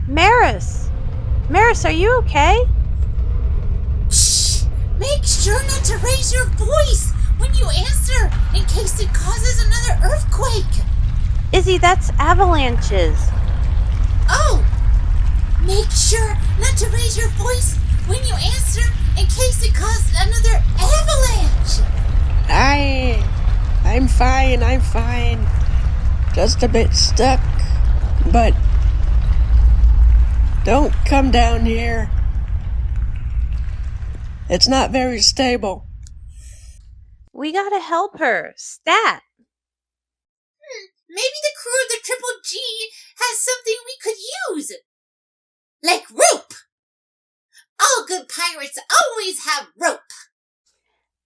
Maris! Maris, are you okay? Shh! Make sure not to raise your voice when you answer in case it causes another earthquake. Izzy, that's avalanches. Oh! Make sure not to raise your voice when you answer in case it causes another avalanche. I'm fine. Just a bit stuck, but don't come down here. It's not very stable. We gotta help her. Stat! Maybe the crew of the Triple G has something we could use. Like rope. All good pirates always have rope.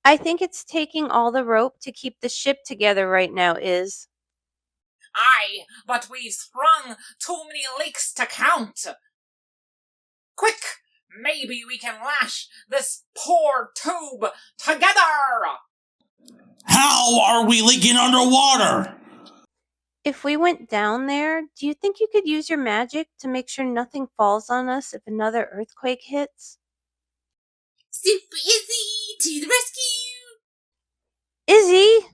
I think it's taking all the rope to keep the ship together right now, Aye, but we've sprung too many leaks to count. Quick, maybe we can lash this poor tube together. How are we leaking underwater? If we went down there, do you think you could use your magic to make sure nothing falls on us if another earthquake hits? Super Izzy to the rescue. Izzy!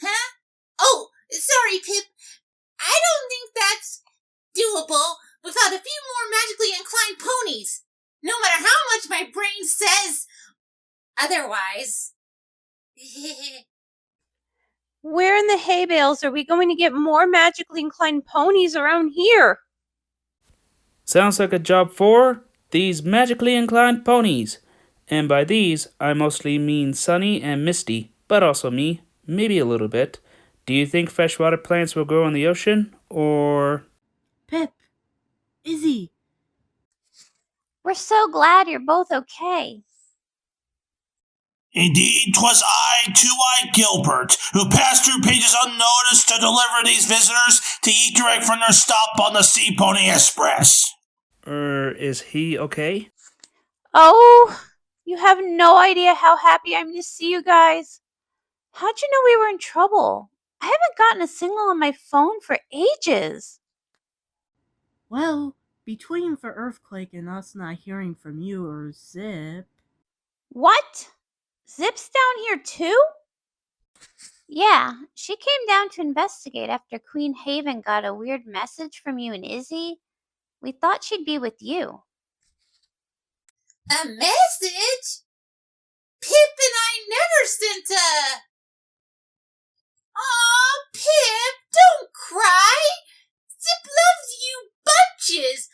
Huh? Oh, sorry, Pipp. I don't think that's doable without a few more magically inclined ponies. No matter how much my brain says otherwise. Where in the hay bales are we going to get more magically inclined ponies around here? Sounds like a job for these magically inclined ponies. And by these, I mostly mean Sunny and Misty, but also me, maybe a little bit. Do you think freshwater plants will grow in the ocean, or... Pipp! Izzy! We're so glad you're both okay. Indeed, 'twas I, Two-Eyed Gilbert, who passed through pages unnoticed to deliver these visitors to eat direct from their stop on the Seapony Express. Is he okay? Oh, you have no idea how happy I'm to see you guys. How'd you know we were in trouble? I haven't gotten a signal on my phone for ages. Well, between for Earthquake and us not hearing from you or Zipp... What? Zipp's down here too? Yeah, she came down to investigate after Queen Haven got a weird message from you and Izzy. We thought she'd be with you. A message? Pipp and I never sent a... Aw, Pipp, don't cry. Zipp loves you bunches.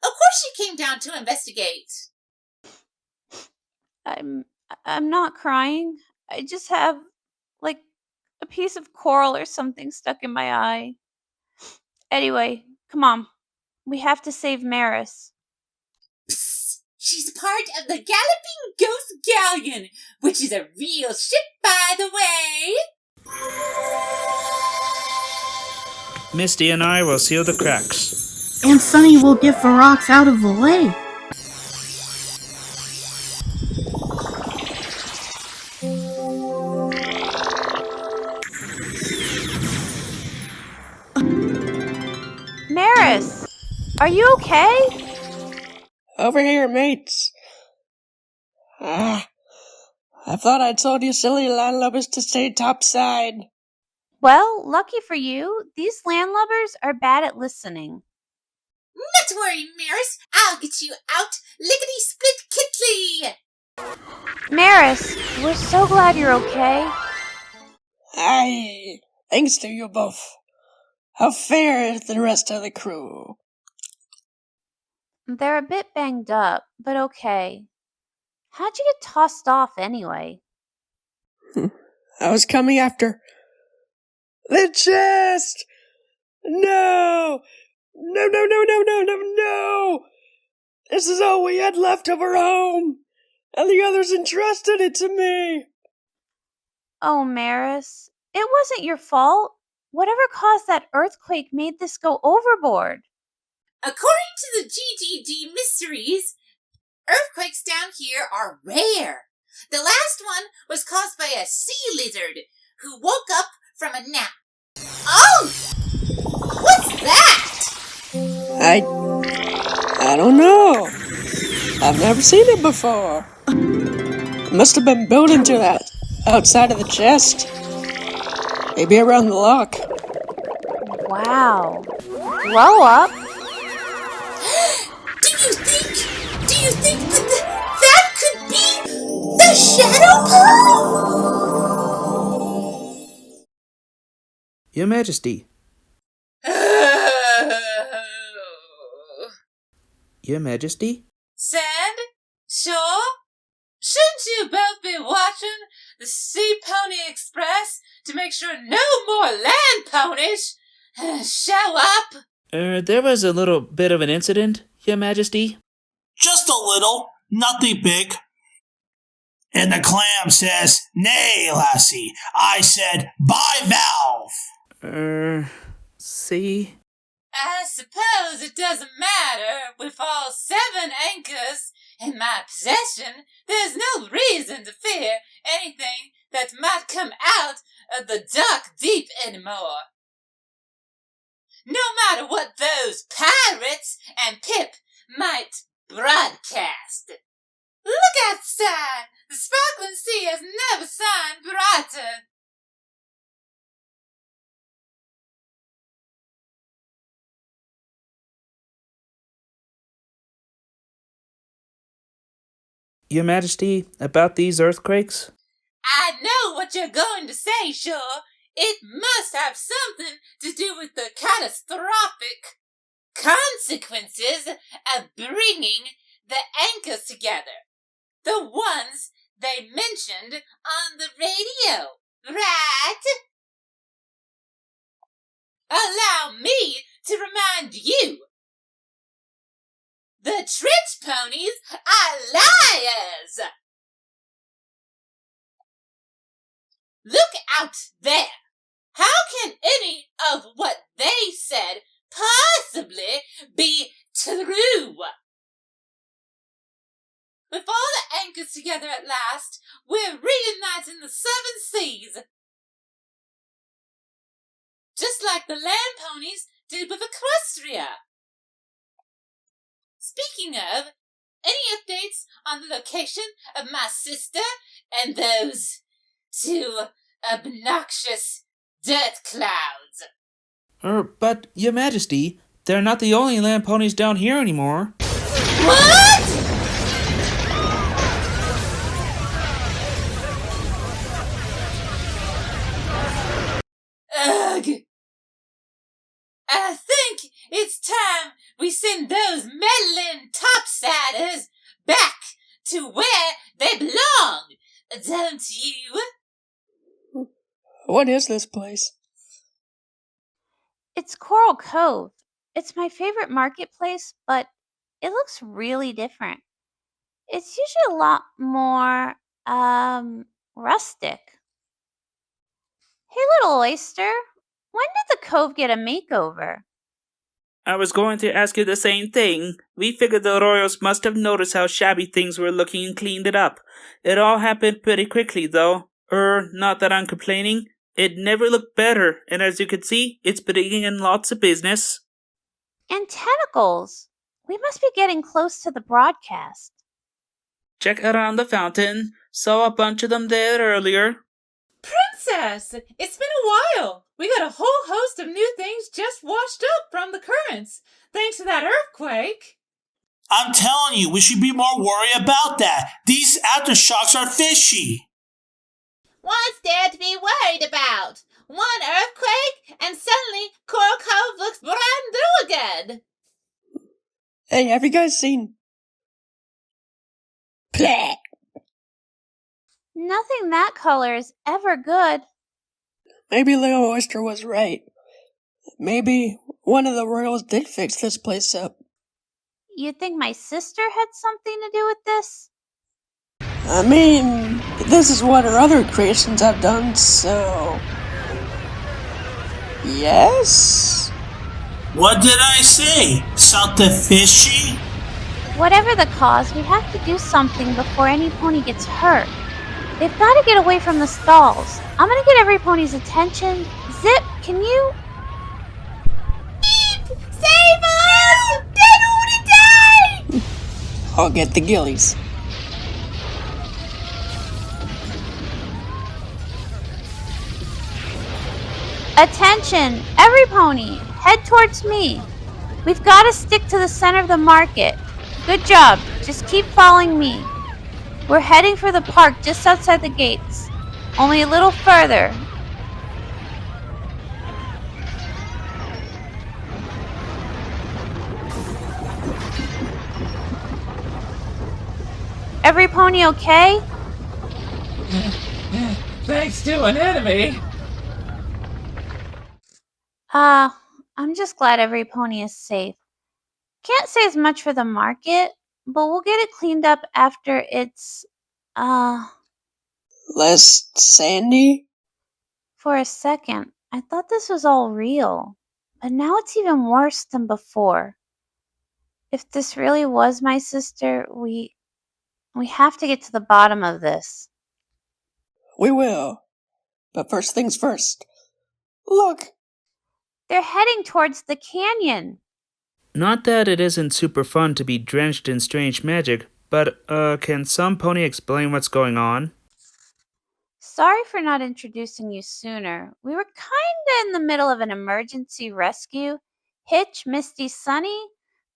Of course she came down to investigate. I'm not crying. I just have, like, a piece of coral or something stuck in my eye. Anyway, come on. We have to save Maris. Psst, she's part of the Galloping Ghost Galleon, which is a real ship, by the way. Misty and I will seal the cracks. And Sunny will get the rocks out of the way. Maris, are you okay? Over here, mates. I thought I'd told you silly landlubbers to stay topside. Well, lucky for you, these landlubbers are bad at listening. Not to worry, Maris. I'll get you out, lickety-split-kitly. Maris, we're so glad you're okay. Aye, thanks to you both. How fair is the rest of the crew? They're a bit banged up, but okay. How'd you get tossed off anyway? I was coming after the chest! No! No! This is all we had left of our home, and the others entrusted it to me. Oh, Maris, it wasn't your fault. Whatever caused that earthquake made this go overboard. According to the GGG mysteries, earthquakes down here are rare. The last one was caused by a sea lizard who woke up from a nap. Oh! What's that? I don't know. I've never seen it before. It must have been built into that outside of the chest. Maybe around the lock. Wow. Blow up? Do you think that could be the shadow pearl? Your Majesty. Your Majesty? Sand? Shore? Shouldn't you both be watching the Seapony Express to make sure no more land ponies show up? There was a little bit of an incident, Your Majesty. Just a little, nothing big. And the clam says, "Nay, lassie." I said, "By valve." See? I suppose it doesn't matter. With all 7 anchors in my possession, there's no reason to fear anything that might come out of the dark deep anymore. No matter what those pirates and Pipp might broadcast. Look outside! The sparkling sea has never shined brighter. Your Majesty, about these earthquakes? I know what you're going to say, sure. It must have something to do with the catastrophic consequences of bringing the anchors together. The ones they mentioned on the radio, right? Allow me to remind you. The Tritch ponies are liars! Look out there! How can any of what they said possibly be true? With all the anchors together at last, we're reuniting the 7 seas. Just like the land ponies did with Equestria. Speaking of, any updates on the location of my sister and those 2 obnoxious dirt clouds? But, Your Majesty, they're not the only land ponies down here anymore. What? Ugh! I think it's time we send those meddling topsiders back to where they belong, don't you? What is this place? It's Coral Cove. It's my favorite marketplace, but it looks really different. It's usually a lot more, rustic. Hey, Little Oyster, when did the cove get a makeover? I was going to ask you the same thing. We figured the royals must have noticed how shabby things were looking and cleaned it up. It all happened pretty quickly, though. Not that I'm complaining. It never looked better, and as you can see, it's bringing in lots of business. And tentacles. We must be getting close to the broadcast. Check around the fountain. Saw a bunch of them there earlier. Princess, it's been a while. We got a whole host of new things just washed up from the currents, thanks to that earthquake. I'm telling you, we should be more worried about that. These aftershocks are fishy. What's there to be worried about? One earthquake, and suddenly Coral Cove looks brand new again. Hey, have you guys seen... Bleh. Nothing that color is ever good. Maybe Lil Oyster was right. Maybe one of the royals did fix this place up. You think my sister had something to do with this? I mean, this is what her other creations have done, so... Yes? What did I say? Something fishy? Whatever the cause, we have to do something before any pony gets hurt. They've got to get away from the stalls. I'm gonna get every pony's attention. Zipp, can you? Save us! They don't want to die! I'll get the gillies. Attention, every pony, head towards me. We've got to stick to the center of the market. Good job, just keep following me. We're heading for the park just outside the gates. Only a little further. Every pony okay? Thanks to an enemy. I'm just glad every pony is safe. Can't say as much for the market, but we'll get it cleaned up after it's, Less sandy? For a second, I thought this was all real, but now it's even worse than before. If this really was my sister, we have to get to the bottom of this. We will. But first things first. Look! They're heading towards the canyon. Not that it isn't super fun to be drenched in strange magic, but, can some pony explain what's going on? Sorry for not introducing you sooner. We were kinda in the middle of an emergency rescue. Hitch, Misty, Sunny.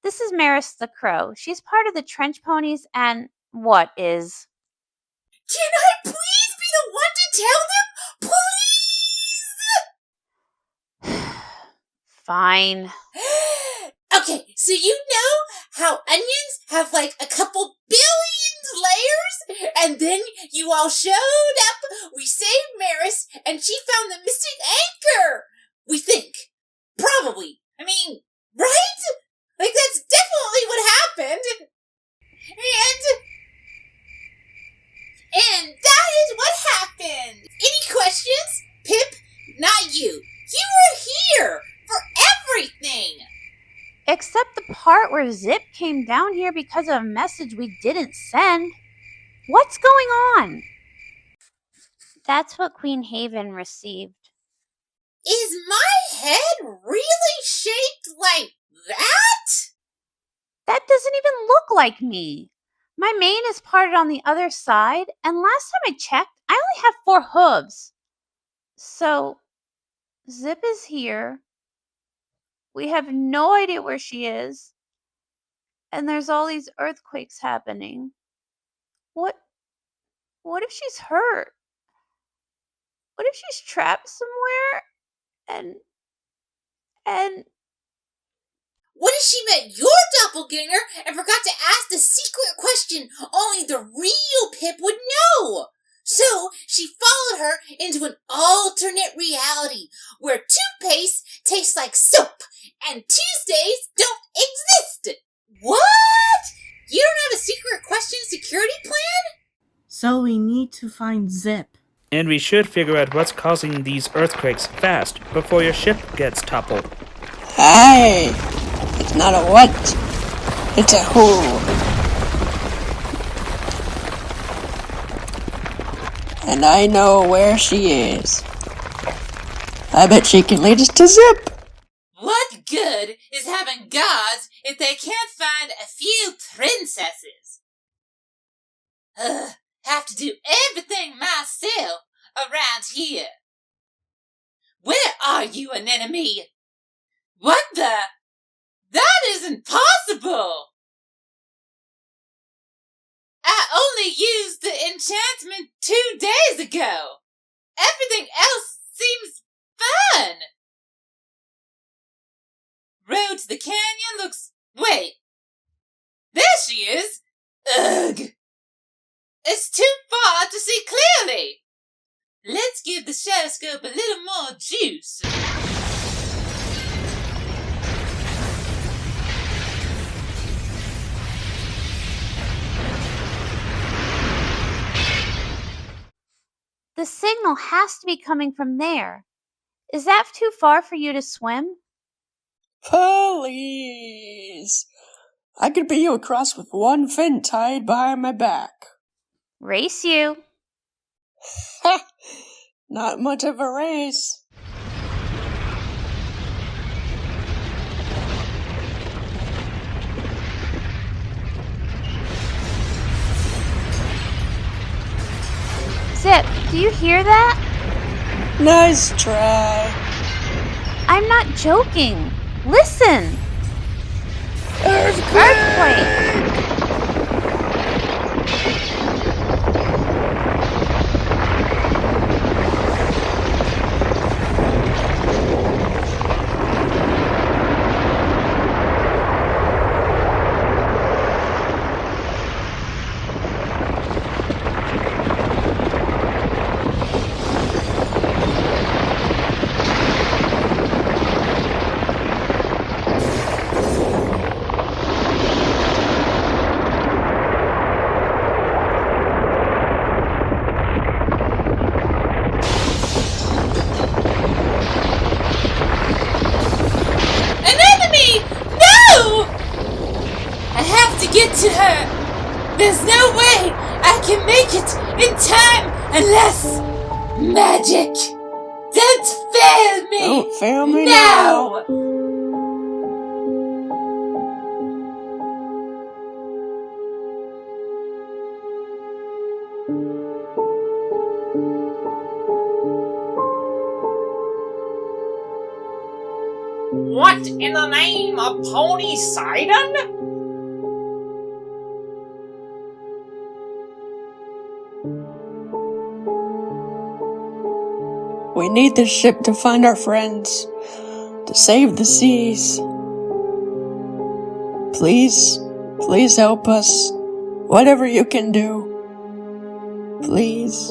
This is Maris the Crow. She's part of the trench ponies and what is. Can I please be the one to tell them? Please! Fine. Okay, so you know how onions have like a couple billion layers? And then you all showed up, we saved Maris, and she found the missing anchor! We think. Probably. I mean, right? Like, that's definitely what happened. And that is what happened. Any questions? Pipp, not you. You were here for everything. Except the part where Zipp came down here because of a message we didn't send. What's going on? That's what Queen Haven received. Is my head really shaped like that? That doesn't even look like me. My mane is parted on the other side, and last time I checked, I only have 4 hooves. So, Zipp is here. We have no idea where she is. And there's all these earthquakes happening. What if she's hurt? What if she's trapped somewhere? And What if she met your doppelganger and forgot to ask the secret question only the real Pipp would know? So she followed her into an alternate reality where toothpaste tastes like soap and Tuesdays don't exist. What? You don't have a secret question security plan? So we need to find Zipp. And we should figure out what's causing these earthquakes fast before your ship gets toppled. Hey! It's not a what, it's a who. And I know where she is. I bet she can lead us to Zipp. What good is having gods if they can't find a few princesses? Have to do everything myself around here. Where are you, Anemone? What the? That isn't possible! I only used the enchantment 2 days ago. Everything else seems fun. Road to the canyon looks... Wait. There she is. Ugh. It's too far to see clearly. Let's give the shadowscope a little more juice. the signal has to be coming from there. Is that too far for you to swim? Please! I could put you across with one fin tied behind my back. Race you. Ha! Not much of a race. Zipp, do you hear that? Nice try. I'm not joking. Listen! Earthquake! Get to her! There's no way I can make it in time unless magic! Don't fail me! Don't fail me now! What in the name of Pony Sidon? We need the ship to find our friends, to save the seas. Please, please help us. Whatever you can do. Please.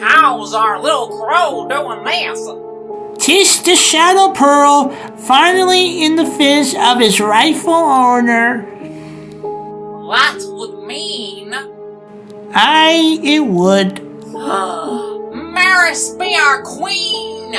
How's our little crow doing this? 'Tis the Shadow Pearl, finally in the fist of his rightful owner. That would mean... Aye, it would. Maris be our queen!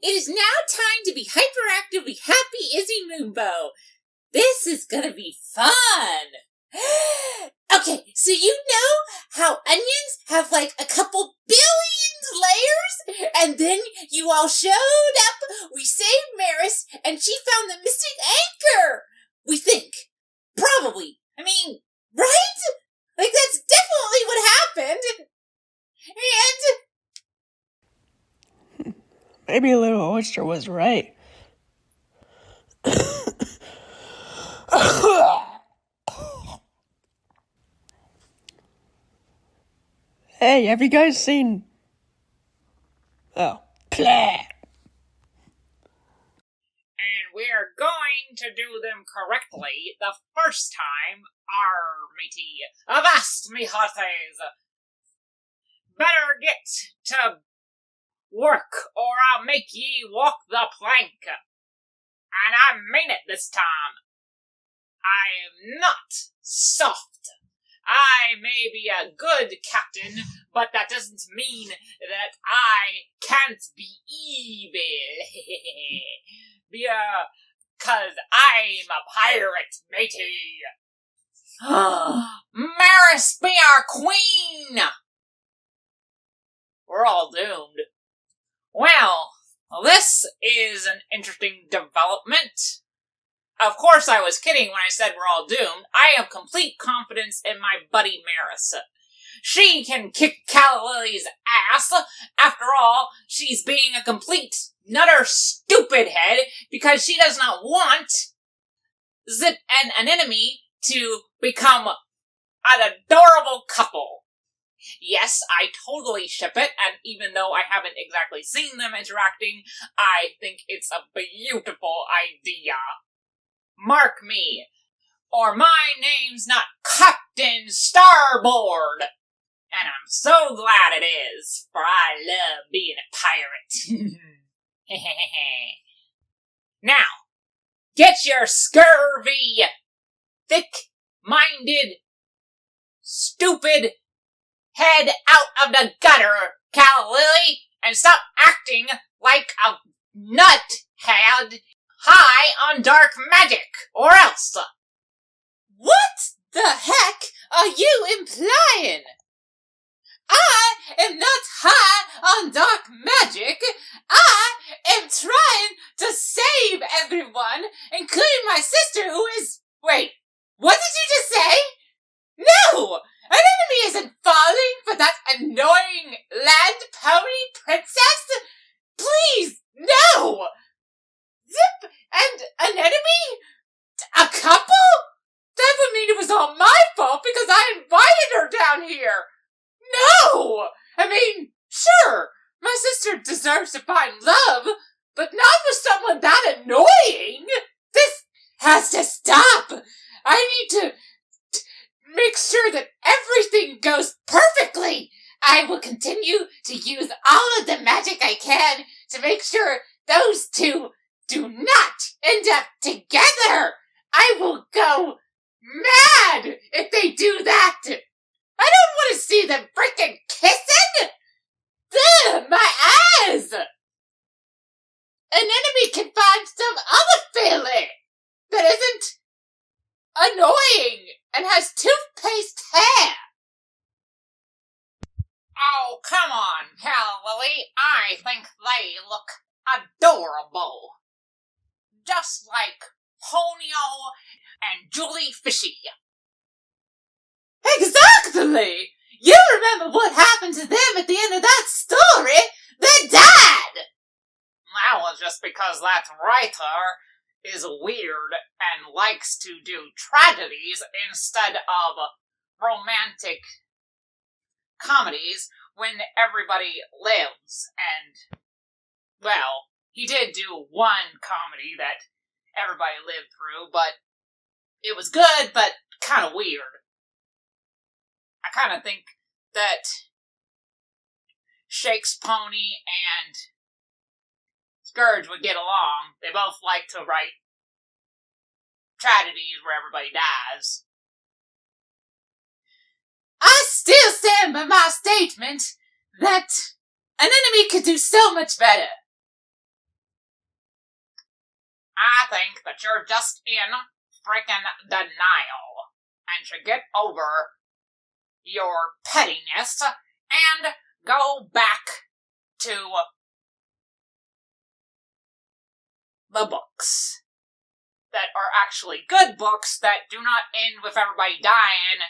It is now time to be hyperactively happy Izzy Moonbow. This is gonna be fun. Okay, so you know how onions have like a couple billion layers? And then you all showed up, we saved Maris, and she found the missing anchor! We think. Probably. I mean, right? Like, that's definitely what happened. And... Maybe Lil Oyster was right. Hey, have you guys seen... Oh, pleh. And we're going to do them correctly the first time, matey. Avast, me hearties! Better get to work, or I'll make ye walk the plank. And I mean it this time. I am not soft. I may be a good captain, but that doesn't mean that I can't be evil. Because I'm a pirate, matey. Maris be our queen! We're all doomed. Well, this is an interesting development. Of course I was kidding when I said we're all doomed. I have complete confidence in my buddy Maris. She can kick Calla Lily's ass. After all, she's being a complete nutter stupid head because she does not want Zipp and Anemone to become an adorable couple. Yes, I totally ship it, and even though I haven't exactly seen them interacting, I think it's a beautiful idea. Mark me, or my name's not Captain Starboard. And I'm so glad it is, for I love being a pirate. Now, get your scurvy, thick-minded, stupid head out of the gutter Calla Lily, and stop acting like a nuthead high on dark magic, or else. What the heck are you implying? I am not high on dark magic. I am trying to save everyone, including my sister who is... Wait, what did you just say? No! An enemy isn't falling for that annoying land pony princess! Please, no! Zipp and an enemy? A couple? That would mean it was all my fault because I invited her down here! No! I mean, sure, my sister deserves to find love, but not with someone that annoying! This has to stop! I need to make sure that everything goes perfectly! I will continue to use all of the magic I can to make sure those two do not end up together! I will go mad if they do that! I don't want to see them freaking kissing! Ugh, my eyes! An enemy can find some other filly that isn't annoying and has toothpaste hair! Oh, come on, Calla Lily. I think they look adorable. Just like Ponyo and Julie Fishy. Exactly! You remember what happened to them at the end of that story? They died! That was just because that writer is weird and likes to do tragedies instead of romantic comedies when everybody lives. And, well, he did do one comedy that everybody lived through, but it was good, but kind of weird. I kind of think that Shake's Pony and Scourge would get along. They both like to write tragedies where everybody dies. I still stand by my statement that an enemy could do so much better. I think that you're just in freaking denial and should get over your pettiness and go back to the books that are actually good books that do not end with everybody dying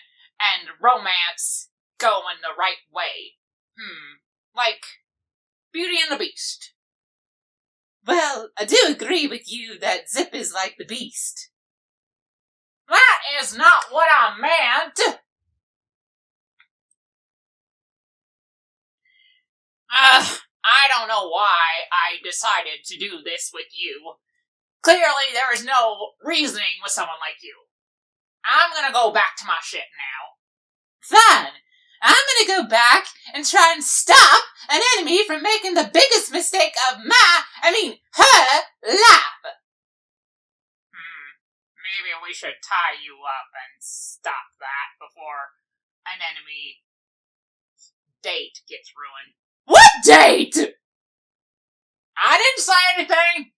and romance going the right way. Like Beauty and the Beast. Well, I do agree with you that Zipp is like the Beast. That is not what I meant! I don't know why I decided to do this with you. Clearly, there is no reasoning with someone like you. I'm gonna go back to my shit now. Fine. I'm gonna go back and try and stop an enemy from making the biggest mistake of her life. Maybe we should tie you up and stop that before an enemy date gets ruined. What date? I didn't say anything!